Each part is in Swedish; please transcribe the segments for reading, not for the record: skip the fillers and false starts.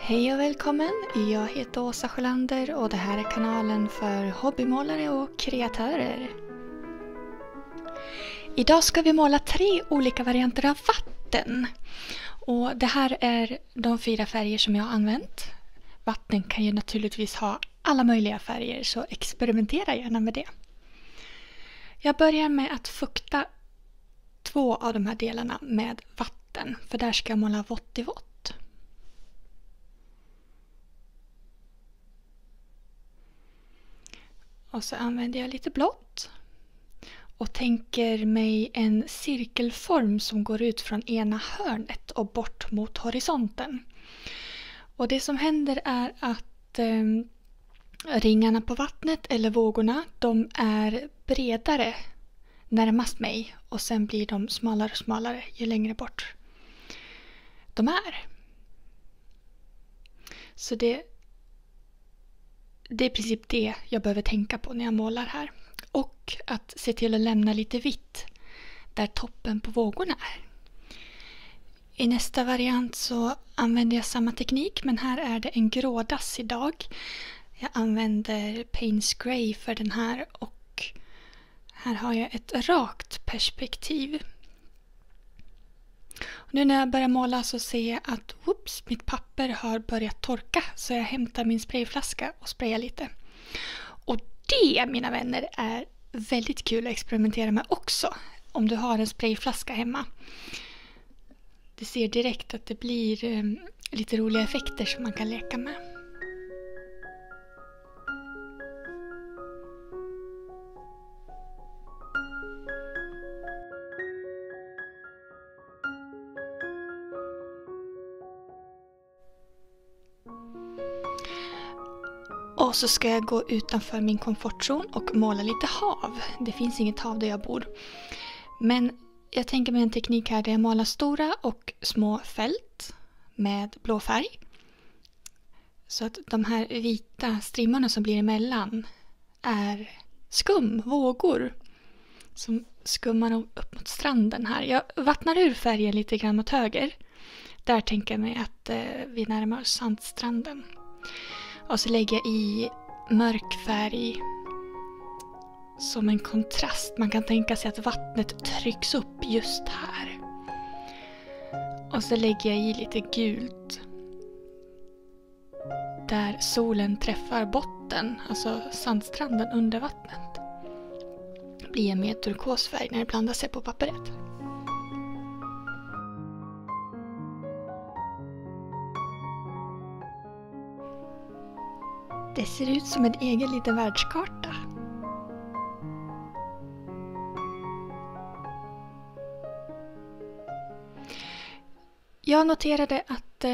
Hej och välkommen! Jag heter Åsa Sjölander och det här är kanalen för hobbymålare och kreatörer. Idag ska vi måla 3 olika varianter av vatten. Och det här är de 4 färger som jag har använt. Vatten kan ju naturligtvis ha alla möjliga färger, så experimentera gärna med det. Jag börjar med att fukta 2 av de här delarna med vatten, för där ska jag måla vått i vått. Och så använder jag lite blått och tänker mig en cirkelform som går ut från ena hörnet och bort mot horisonten. Och det som händer är att ringarna på vattnet eller vågorna, de är bredare närmast mig och sen blir de smalare och smalare ju längre bort de är. Så det är i princip det jag behöver tänka på när jag målar här. Och att se till att lämna lite vitt där toppen på vågorna är. I nästa variant så använder jag samma teknik, men här är det en grådass idag. Jag använder Payne's Grey för den här och här har jag ett rakt perspektiv. Och nu när jag börjar måla så ser jag att mitt papper har börjat torka, så jag hämtar min sprayflaska och sprayar lite. Och det, mina vänner, är väldigt kul att experimentera med också om du har en sprayflaska hemma. Du ser direkt att det blir lite roliga effekter som man kan leka med. Och så ska jag gå utanför min komfortzon och måla lite hav. Det finns inget hav där jag bor. Men jag tänker mig en teknik här där jag målar stora och små fält med blå färg. Så att de här vita strimmorna som blir emellan är skum, vågor som skummar upp mot stranden här. Jag vattnar ur färgen lite grann mot höger. Där tänker jag mig att vi närmar oss sandstranden. Och så lägger jag i mörk färg som en kontrast. Man kan tänka sig att vattnet trycks upp just här. Och så lägger jag i lite gult där solen träffar botten, alltså sandstranden under vattnet. Det blir en mer turkosfärg när det blandar sig på pappret. Det ser ut som en egen liten världskarta. Jag noterade att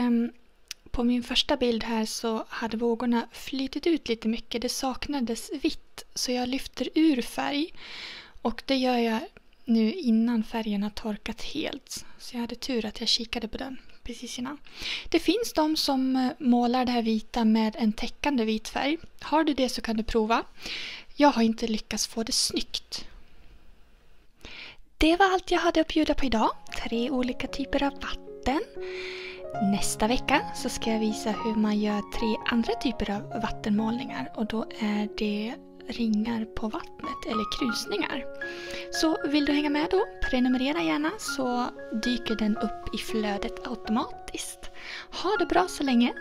på min första bild här så hade vågorna flyttit ut lite mycket. Det saknades vitt, så jag lyfter ur färg. Och det gör jag nu innan färgen har torkat helt. Så jag hade tur att jag kikade på den precis innan. Det finns de som målar det här vita med en täckande vit färg. Har du det så kan du prova. Jag har inte lyckats få det snyggt. Det var allt jag hade att bjuda på idag. 3 olika typer av vatten. Nästa vecka så ska jag visa hur man gör 3 andra typer av vattenmålningar. Och då är det ringar på vattnet eller krusningar. Så vill du hänga med då, prenumerera gärna så dyker den upp i flödet automatiskt. Ha det bra så länge!